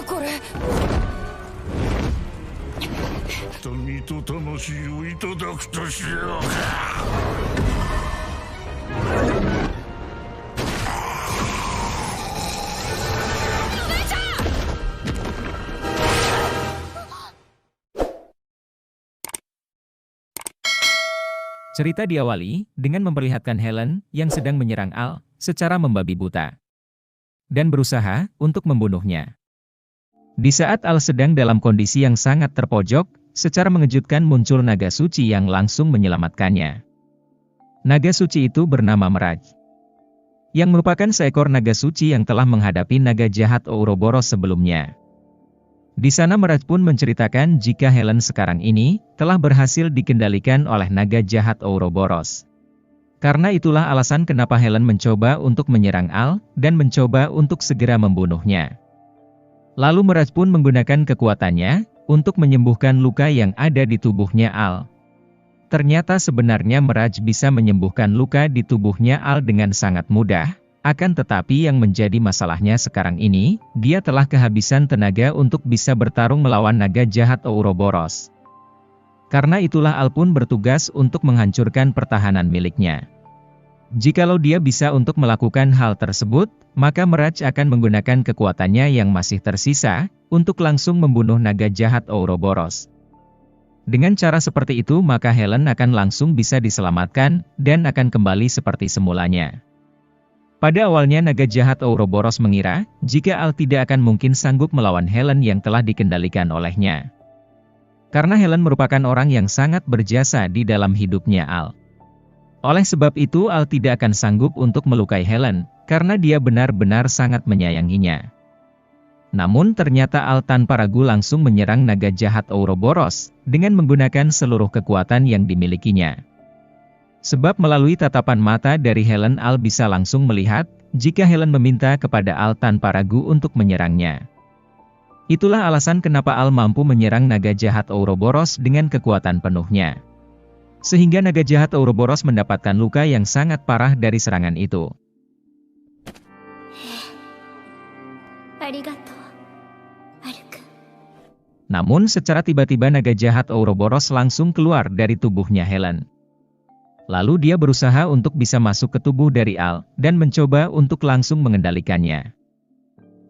これ。身と魂をいただくとしようか。Cerita diawali dengan memperlihatkan Helen yang sedang menyerang Al secara membabi buta dan berusaha untuk membunuhnya. Di saat Al sedang dalam kondisi yang sangat terpojok, secara mengejutkan muncul naga suci yang langsung menyelamatkannya. Naga suci itu bernama Miraj, yang merupakan seekor naga suci yang telah menghadapi naga jahat Ouroboros sebelumnya. Di sana Miraj pun menceritakan jika Helen sekarang ini telah berhasil dikendalikan oleh naga jahat Ouroboros. Karena itulah alasan kenapa Helen mencoba untuk menyerang Al dan mencoba untuk segera membunuhnya. Lalu Miraj pun menggunakan kekuatannya untuk menyembuhkan luka yang ada di tubuhnya Al. Ternyata sebenarnya Miraj bisa menyembuhkan luka di tubuhnya Al dengan sangat mudah. Akan tetapi yang menjadi masalahnya sekarang ini, dia telah kehabisan tenaga untuk bisa bertarung melawan naga jahat Ouroboros. Karena itulah Al pun bertugas untuk menghancurkan pertahanan miliknya. Jikalau dia bisa untuk melakukan hal tersebut, maka Miraj akan menggunakan kekuatannya yang masih tersisa, untuk langsung membunuh naga jahat Ouroboros. Dengan cara seperti itu maka Helen akan langsung bisa diselamatkan, dan akan kembali seperti semulanya. Pada awalnya naga jahat Ouroboros mengira, jika Al tidak akan mungkin sanggup melawan Helen yang telah dikendalikan olehnya. Karena Helen merupakan orang yang sangat berjasa di dalam hidupnya Al. Oleh sebab itu Al tidak akan sanggup untuk melukai Helen, karena dia benar-benar sangat menyayanginya. Namun ternyata Al tanpa ragu langsung menyerang naga jahat Ouroboros, dengan menggunakan seluruh kekuatan yang dimilikinya. Sebab melalui tatapan mata dari Helen Al bisa langsung melihat, jika Helen meminta kepada Al tanpa ragu untuk menyerangnya. Itulah alasan kenapa Al mampu menyerang naga jahat Ouroboros dengan kekuatan penuhnya. Sehingga naga jahat Ouroboros mendapatkan luka yang sangat parah dari serangan itu. Namun secara tiba-tiba naga jahat Ouroboros langsung keluar dari tubuhnya Helen. Lalu dia berusaha untuk bisa masuk ke tubuh dari Al, dan mencoba untuk langsung mengendalikannya.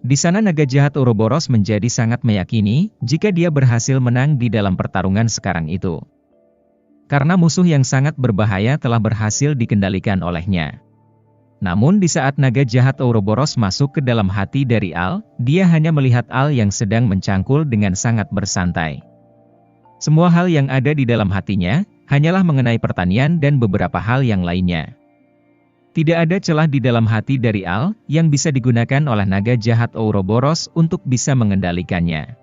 Di sana naga jahat Ouroboros menjadi sangat meyakini, jika dia berhasil menang di dalam pertarungan sekarang itu. Karena musuh yang sangat berbahaya telah berhasil dikendalikan olehnya. Namun di saat naga jahat Ouroboros masuk ke dalam hati dari Al, dia hanya melihat Al yang sedang mencangkul dengan sangat bersantai. Semua hal yang ada di dalam hatinya, hanyalah mengenai pertanian dan beberapa hal yang lainnya. Tidak ada celah di dalam hati dari Al, yang bisa digunakan oleh naga jahat Ouroboros untuk bisa mengendalikannya.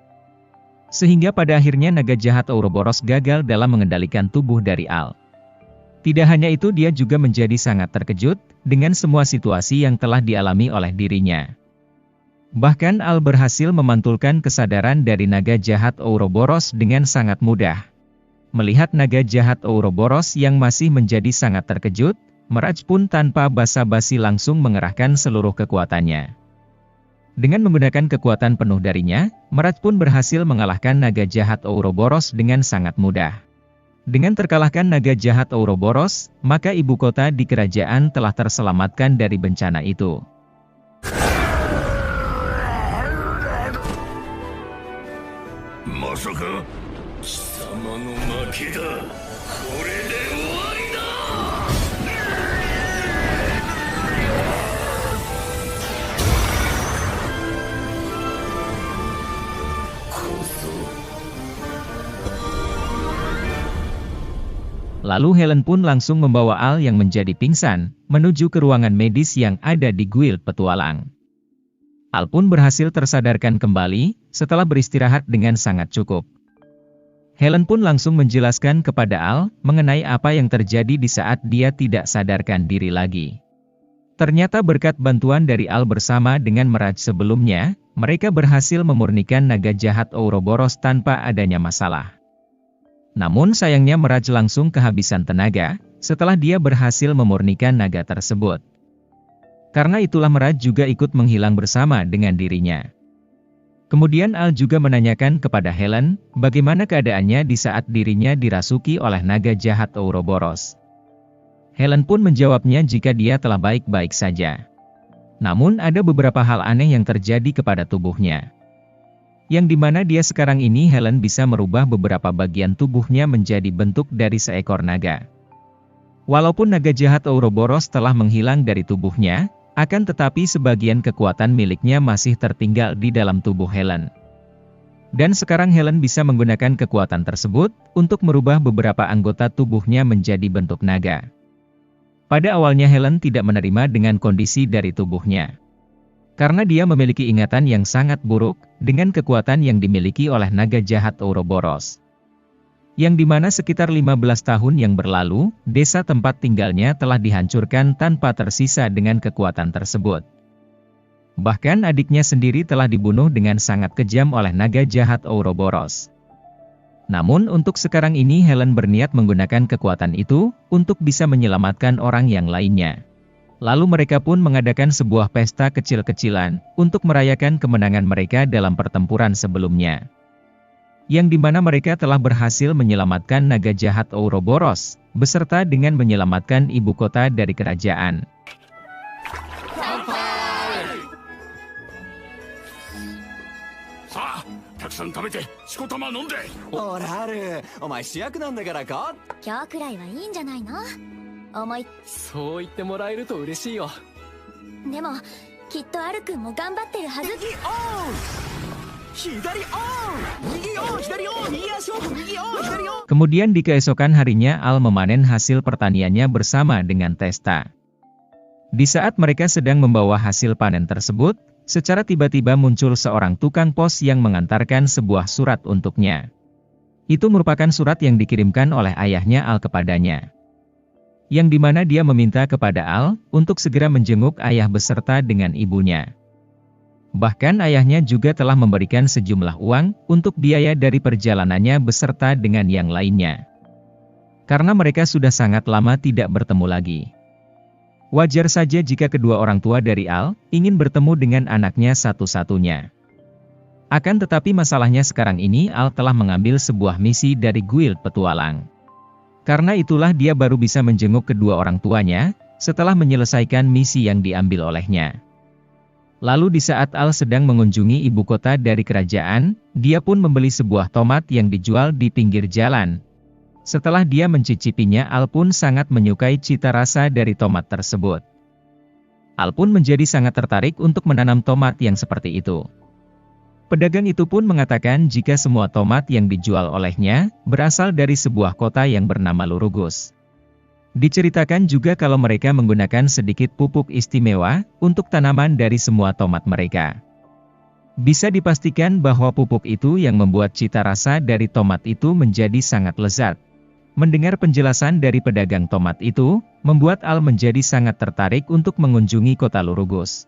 Sehingga pada akhirnya naga jahat Ouroboros gagal dalam mengendalikan tubuh dari Al. Tidak hanya itu dia juga menjadi sangat terkejut, dengan semua situasi yang telah dialami oleh dirinya. Bahkan Al berhasil memantulkan kesadaran dari naga jahat Ouroboros dengan sangat mudah. Melihat naga jahat Ouroboros yang masih menjadi sangat terkejut, Miraj pun tanpa basa-basi langsung mengerahkan seluruh kekuatannya. Dengan menggunakan kekuatan penuh darinya, Miraj pun berhasil mengalahkan naga jahat Ouroboros dengan sangat mudah. Dengan terkalahkan naga jahat Ouroboros, maka ibu kota di kerajaan telah terselamatkan dari bencana itu. Masaka? Lalu Helen pun langsung membawa Al yang menjadi pingsan, menuju ke ruangan medis yang ada di guild petualang. Al pun berhasil tersadarkan kembali, setelah beristirahat dengan sangat cukup. Helen pun langsung menjelaskan kepada Al, mengenai apa yang terjadi di saat dia tidak sadarkan diri lagi. Ternyata berkat bantuan dari Al bersama dengan Miraj sebelumnya, mereka berhasil memurnikan naga jahat Ouroboros tanpa adanya masalah. Namun sayangnya Miraj langsung kehabisan tenaga, setelah dia berhasil memurnikan naga tersebut. Karena itulah Miraj juga ikut menghilang bersama dengan dirinya. Kemudian Al juga menanyakan kepada Helen, bagaimana keadaannya di saat dirinya dirasuki oleh naga jahat Ouroboros. Helen pun menjawabnya jika dia telah baik-baik saja. Namun ada beberapa hal aneh yang terjadi kepada tubuhnya. Yang dimana dia sekarang ini Helen bisa merubah beberapa bagian tubuhnya menjadi bentuk dari seekor naga. Walaupun naga jahat Ouroboros telah menghilang dari tubuhnya, akan tetapi sebagian kekuatan miliknya masih tertinggal di dalam tubuh Helen. Dan sekarang Helen bisa menggunakan kekuatan tersebut untuk merubah beberapa anggota tubuhnya menjadi bentuk naga. Pada awalnya Helen tidak menerima dengan kondisi dari tubuhnya. Karena dia memiliki ingatan yang sangat buruk dengan kekuatan yang dimiliki oleh naga jahat Ouroboros. Yang dimana sekitar 15 tahun yang berlalu, desa tempat tinggalnya telah dihancurkan tanpa tersisa dengan kekuatan tersebut. Bahkan adiknya sendiri telah dibunuh dengan sangat kejam oleh naga jahat Ouroboros. Namun untuk sekarang ini Helen berniat menggunakan kekuatan itu untuk bisa menyelamatkan orang yang lainnya. Lalu mereka pun mengadakan sebuah pesta kecil-kecilan untuk merayakan kemenangan mereka dalam pertempuran sebelumnya. Yang dimana mereka telah berhasil menyelamatkan naga jahat Ouroboros, beserta dengan menyelamatkan ibu kota dari kerajaan. Kemudian di keesokan harinya Al memanen hasil pertaniannya bersama dengan Testa. Di saat mereka sedang membawa hasil panen tersebut, secara tiba-tiba muncul seorang tukang pos yang mengantarkan sebuah surat untuknya. Itu merupakan surat yang dikirimkan oleh ayahnya Al kepadanya. Yang dimana dia meminta kepada Al untuk segera menjenguk ayah beserta dengan ibunya. Bahkan ayahnya juga telah memberikan sejumlah uang untuk biaya dari perjalanannya beserta dengan yang lainnya. Karena mereka sudah sangat lama tidak bertemu lagi. Wajar saja jika kedua orang tua dari Al ingin bertemu dengan anaknya satu-satunya. Akan tetapi masalahnya sekarang ini Al telah mengambil sebuah misi dari guild petualang. Karena itulah dia baru bisa menjenguk kedua orang tuanya setelah menyelesaikan misi yang diambil olehnya. Lalu di saat Al sedang mengunjungi ibu kota dari kerajaan, dia pun membeli sebuah tomat yang dijual di pinggir jalan. Setelah dia mencicipinya, Al pun sangat menyukai cita rasa dari tomat tersebut. Al pun menjadi sangat tertarik untuk menanam tomat yang seperti itu. Pedagang itu pun mengatakan jika semua tomat yang dijual olehnya berasal dari sebuah kota yang bernama Lurugus. Diceritakan juga kalau mereka menggunakan sedikit pupuk istimewa untuk tanaman dari semua tomat mereka. Bisa dipastikan bahwa pupuk itu yang membuat cita rasa dari tomat itu menjadi sangat lezat. Mendengar penjelasan dari pedagang tomat itu, membuat Al menjadi sangat tertarik untuk mengunjungi kota Lurugus.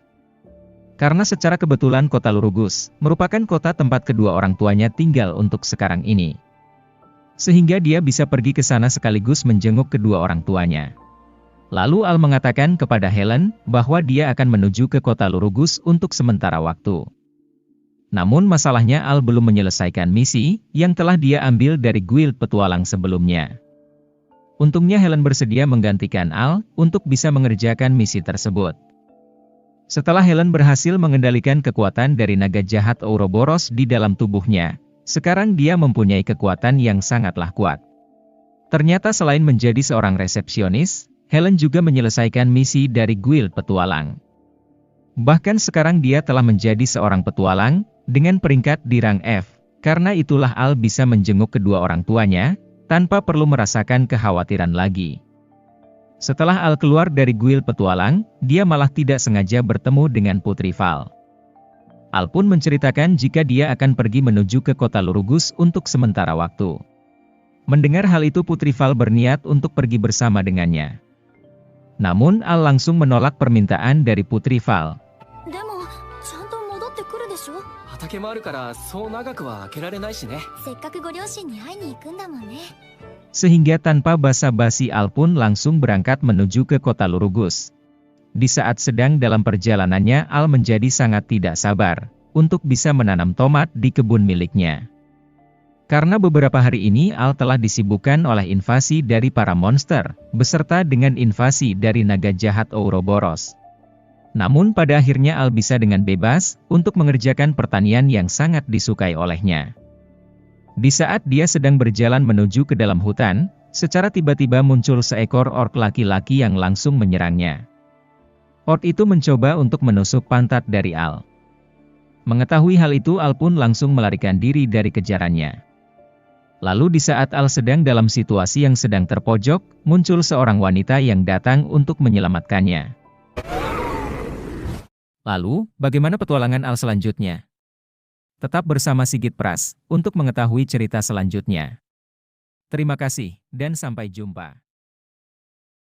Karena secara kebetulan kota Lurugus merupakan kota tempat kedua orang tuanya tinggal untuk sekarang ini. Sehingga dia bisa pergi ke sana sekaligus menjenguk kedua orang tuanya. Lalu Al mengatakan kepada Helen bahwa dia akan menuju ke kota Lurugus untuk sementara waktu. Namun masalahnya Al belum menyelesaikan misi yang telah dia ambil dari guild petualang sebelumnya. Untungnya Helen bersedia menggantikan Al untuk bisa mengerjakan misi tersebut. Setelah Helen berhasil mengendalikan kekuatan dari naga jahat Ouroboros di dalam tubuhnya, sekarang dia mempunyai kekuatan yang sangatlah kuat. Ternyata selain menjadi seorang resepsionis, Helen juga menyelesaikan misi dari guild petualang. Bahkan sekarang dia telah menjadi seorang petualang, dengan peringkat di rang F. Karena itulah Al bisa menjenguk kedua orang tuanya, tanpa perlu merasakan kekhawatiran lagi. Setelah Al keluar dari guild petualang, dia malah tidak sengaja bertemu dengan Putri Val. Al pun menceritakan jika dia akan pergi menuju ke kota Lurugus untuk sementara waktu. Mendengar hal itu Putri Val berniat untuk pergi bersama dengannya. Namun Al langsung menolak permintaan dari Putri Val. Sehingga tanpa basa-basi Al pun langsung berangkat menuju ke kota Lurugus. Di saat sedang dalam perjalanannya Al menjadi sangat tidak sabar, untuk bisa menanam tomat di kebun miliknya. Karena beberapa hari ini Al telah disibukkan oleh invasi dari para monster, beserta dengan invasi dari naga jahat Ouroboros. Namun pada akhirnya Al bisa dengan bebas, untuk mengerjakan pertanian yang sangat disukai olehnya. Di saat dia sedang berjalan menuju ke dalam hutan, secara tiba-tiba muncul seekor orc laki-laki yang langsung menyerangnya. Orc itu mencoba untuk menusuk pantat dari Al. Mengetahui hal itu Al pun langsung melarikan diri dari kejarannya. Lalu di saat Al sedang dalam situasi yang sedang terpojok, muncul seorang wanita yang datang untuk menyelamatkannya. Lalu, bagaimana petualangan Al selanjutnya? Tetap bersama Sigit Pras, untuk mengetahui cerita selanjutnya. Terima kasih, dan sampai jumpa.